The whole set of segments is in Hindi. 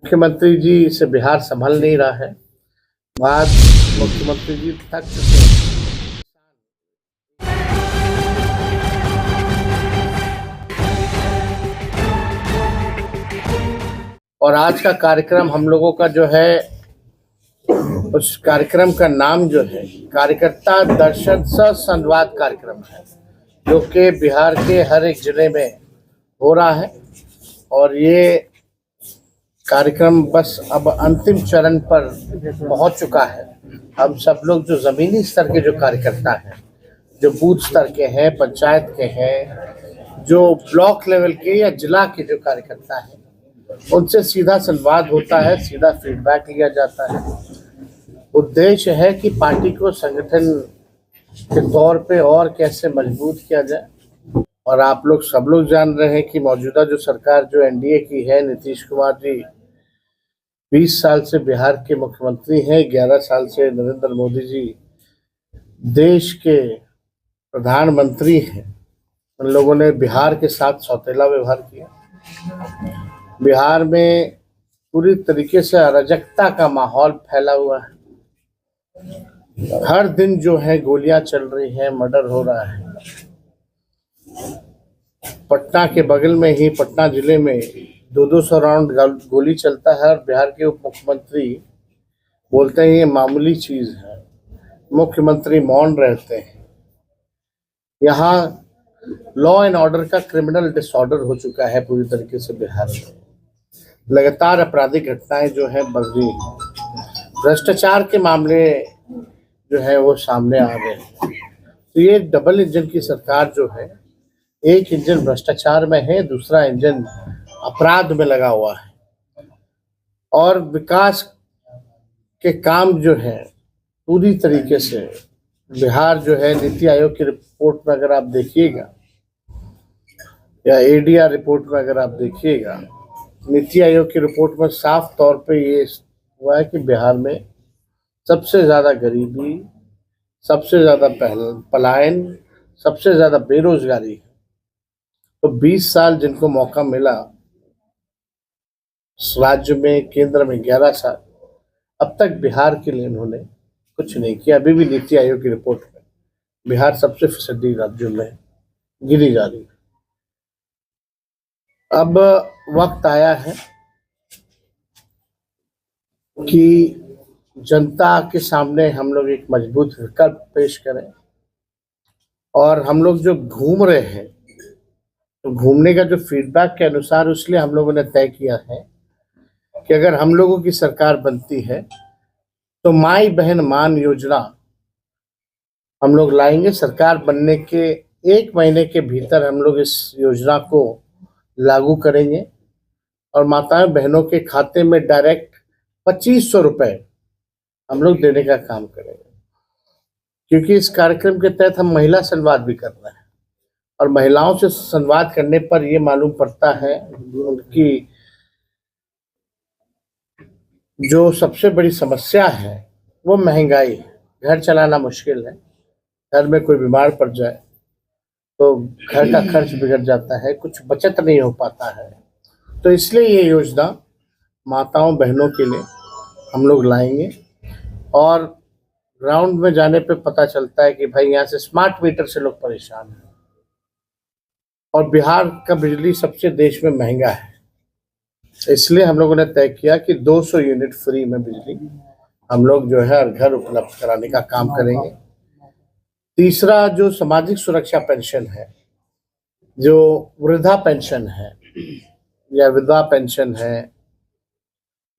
मुख्यमंत्री जी से बिहार संभल नहीं रहा है। बाद मुख्यमंत्री जी थक चुके हैं। और आज का कार्यक्रम हम लोगों का जो है, उस कार्यक्रम का नाम जो है कार्यकर्ता दर्शन सह संवाद कार्यक्रम है, जो कि बिहार के हर एक जिले में हो रहा है। और ये कार्यक्रम बस अब अंतिम चरण पर पहुंच चुका है। हम सब लोग जो जमीनी स्तर के जो कार्यकर्ता हैं, जो बूथ स्तर के हैं, पंचायत के हैं, जो ब्लॉक लेवल के या जिला के जो कार्यकर्ता हैं, उनसे सीधा संवाद होता है, सीधा फीडबैक लिया जाता है। उद्देश्य है कि पार्टी को संगठन के तौर पे और कैसे मजबूत किया जाए। और आप लोग सब लोग जान रहे हैं कि मौजूदा जो सरकार जो एनडीए की है, नीतीश कुमार जी 20 साल से बिहार के मुख्यमंत्री हैं, 11 साल से नरेंद्र मोदी जी देश के प्रधानमंत्री हैं। उन लोगों ने बिहार के साथ सौतेला व्यवहार किया। बिहार में पूरी तरीके से अराजकता का माहौल फैला हुआ है। हर दिन जो है गोलियां चल रही हैं, मर्डर हो रहा है। पटना के बगल में ही पटना जिले में 200 राउंड गोली चलता है और बिहार के उप मुख्यमंत्री बोलते हैं ये मामूली चीज है। मुख्यमंत्री मौन रहते हैं। यहाँ लॉ एंड ऑर्डर का क्रिमिनल डिसऑर्डर हो चुका है पूरी तरीके से बिहार में। लगातार आपराधिक घटनाएं जो है बढ़ रही हैं। भ्रष्टाचार के मामले जो है वो सामने आ रहे हैं। तो ये डबल इंजन की सरकार जो है, एक इंजन भ्रष्टाचार में है, दूसरा इंजन अपराध में लगा हुआ है। और विकास के काम जो है पूरी तरीके से बिहार जो है, नीति आयोग की रिपोर्ट में अगर आप देखिएगा या एडीआर रिपोर्ट में अगर आप देखिएगा, नीति आयोग की रिपोर्ट में साफ तौर पे ये हुआ है कि बिहार में सबसे ज्यादा गरीबी, सबसे ज्यादा पलायन, सबसे ज्यादा बेरोजगारी है। तो 20 साल जिनको मौका मिला राज्य में, केंद्र में 11 साल, अब तक बिहार के लिए उन्होंने कुछ नहीं किया। अभी भी नीति आयोग की रिपोर्ट में बिहार सबसे फिसड्डी राज्यों में गिनी जा रही है। अब वक्त आया है कि जनता के सामने हम लोग एक मजबूत विकल्प पेश करें। और हम लोग जो घूम रहे हैं, तो घूमने का जो फीडबैक के अनुसार इसलिए हम लोगों ने तय किया है कि अगर हम लोगों की सरकार बनती है तो माई बहन मान योजना हम लोग लाएंगे। सरकार बनने के 1 महीने के भीतर हम लोग इस योजना को लागू करेंगे और माताएं बहनों के खाते में डायरेक्ट 2500 रुपए हम लोग देने का काम करेंगे। क्योंकि इस कार्यक्रम के तहत हम महिला संवाद भी कर रहे हैं और महिलाओं से संवाद करने पर ये मालूम पड़ता है उनकी जो सबसे बड़ी समस्या है वो महंगाई है। घर चलाना मुश्किल है, घर में कोई बीमार पड़ जाए तो घर का खर्च बिगड़ जाता है, कुछ बचत नहीं हो पाता है। तो इसलिए ये योजना माताओं बहनों के लिए हम लोग लाएंगे। और ग्राउंड में जाने पे पता चलता है कि भाई यहाँ से स्मार्ट मीटर से लोग परेशान हैं और बिहार का बिजली सबसे देश में महंगा है। इसलिए हम लोगों ने तय किया कि 200 यूनिट फ्री में बिजली हम लोग जो है हर घर उपलब्ध कराने का काम करेंगे। तीसरा जो सामाजिक सुरक्षा पेंशन है, जो वृद्धा पेंशन है या विधवा पेंशन है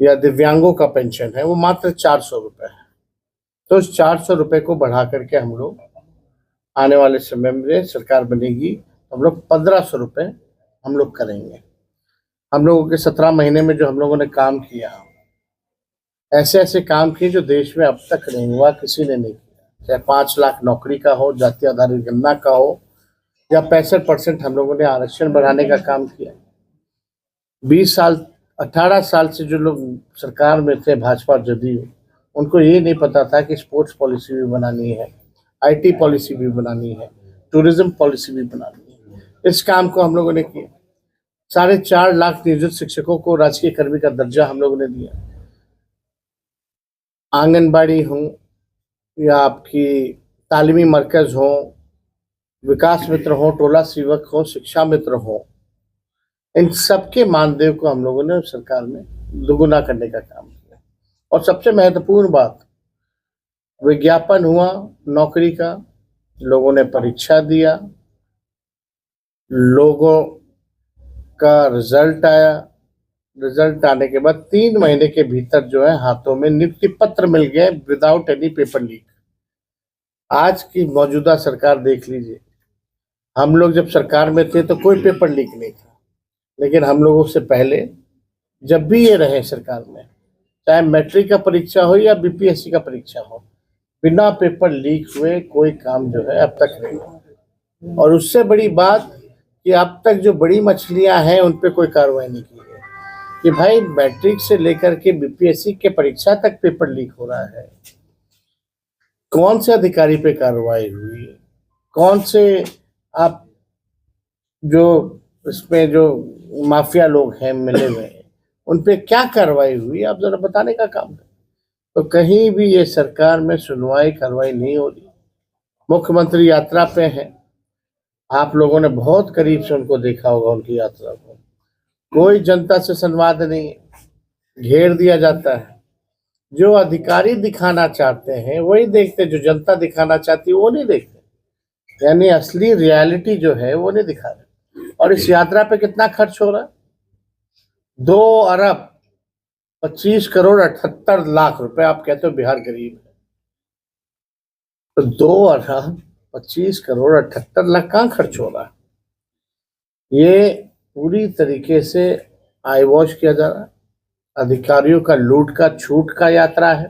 या दिव्यांगों का पेंशन है, वो मात्र 400 रुपये है। तो उस 400 रुपये को बढ़ा करके हम लोग आने वाले समय में सरकार बनेगी, हम लोग 1500 रुपये हम लोग करेंगे। हम लोगों के 17 महीने में जो हम लोगों ने काम किया, ऐसे ऐसे काम किए जो देश में अब तक नहीं हुआ, किसी ने नहीं किया। चाहे 5 लाख नौकरी का हो, जाति आधारित गणना का हो, या 65% हम लोगों ने आरक्षण बढ़ाने का काम किया। 20 साल 18 साल से जो लोग सरकार में थे, भाजपा जदयू, उनको ये नहीं पता था कि स्पोर्ट्स पॉलिसी भी बनानी है, आईटी पॉलिसी भी बनानी है, टूरिज्म पॉलिसी भी बनानी है। इस काम को हम लोगों ने किया। 4.5 लाख नियोजित शिक्षकों को राजकीय कर्मी का दर्जा हम लोगों ने दिया। आंगनबाड़ी हो या आपकी तालीमी मरकज हो, विकास मित्र हो, टोला सेवक हो, शिक्षा मित्र हो, इन सबके मानदेय को हम लोगों ने सरकार में दुगुना करने का काम किया। और सबसे महत्वपूर्ण बात, विज्ञापन हुआ नौकरी का, लोगों ने परीक्षा दिया, लोगों का रिजल्ट आया, रिजल्ट आने के बाद 3 महीने के भीतर जो है हाथों में नियुक्ति पत्र मिल गए विदाउट एनी पेपर लीक। आज की मौजूदा सरकार देख लीजिए, हम लोग जब सरकार में थे तो कोई पेपर लीक नहीं था, लेकिन हम लोगों से पहले जब भी ये रहे सरकार में, चाहे मैट्रिक का परीक्षा हो या बीपीएससी का परीक्षा हो, बिना पेपर लीक हुए कोई काम जो है अब तक नहीं हुआ। और उससे बड़ी बात कि अब तक जो बड़ी मछलियां हैं उन पे कोई कार्रवाई नहीं की है कि भाई मैट्रिक से लेकर के बीपीएससी के परीक्षा तक पेपर लीक हो रहा है, कौन से अधिकारी पे कार्रवाई हुई, कौन से आप जो इसमें जो माफिया लोग हैं मिले हुए हैं उन पे क्या कार्रवाई हुई, आप जरा बताने का काम करें। तो कहीं भी ये सरकार में सुनवाई कार्रवाई नहीं हो रही। मुख्यमंत्री यात्रा पे हैं, आप लोगों ने बहुत करीब से उनको देखा होगा, उनकी यात्रा को कोई जनता से संवाद नहीं है, घेर दिया जाता है। जो अधिकारी दिखाना चाहते हैं वही देखते, जो जनता दिखाना चाहती है वो नहीं देखते, यानी असली रियलिटी जो है वो नहीं दिखा रहे। और इस यात्रा पे कितना खर्च हो रहा है? 2 अरब 25 करोड़ 78 लाख रुपए। आप कहते हो बिहार गरीब है, तो 2 अरब 25 करोड़ 78 लाख कहाँ खर्च हो रहा है? ये पूरी तरीके से आई वॉश किया जा रहा है। अधिकारियों का लूट का छूट का यात्रा है।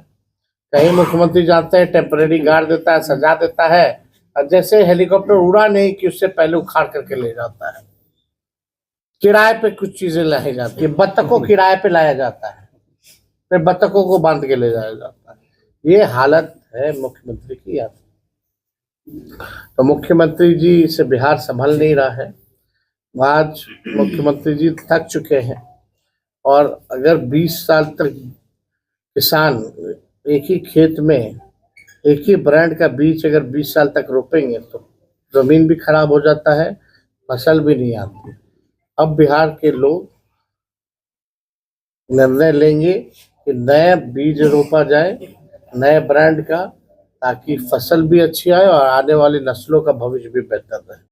कहीं मुख्यमंत्री जाते हैं, टेम्परेरी गार्ड देता है, सजा देता है, और जैसे हेलीकॉप्टर उड़ा नहीं कि उससे पहले उखाड़ करके ले जाता है। किराए पे कुछ चीजें लाई जाती है, बत्तखों किराए पे लाया जाता है, फिर बत्तखों को बांध के ले जाया जाता है। ये हालत है मुख्यमंत्री की यात्रा। तो मुख्यमंत्री जी से बिहार संभल नहीं रहा है। आज मुख्यमंत्री जी थक चुके हैं, और अगर 20 साल तक किसान एक ही खेत में एक ही ब्रांड का बीज अगर 20 साल तक रोपेंगे तो जमीन भी खराब हो जाता है, फसल भी नहीं आती। अब बिहार के लोग निर्णय लेंगे कि नया बीज रोपा जाए, नए ब्रांड का, ताकि फसल भी अच्छी आए और आने वाली नस्लों का भविष्य भी बेहतर रहे।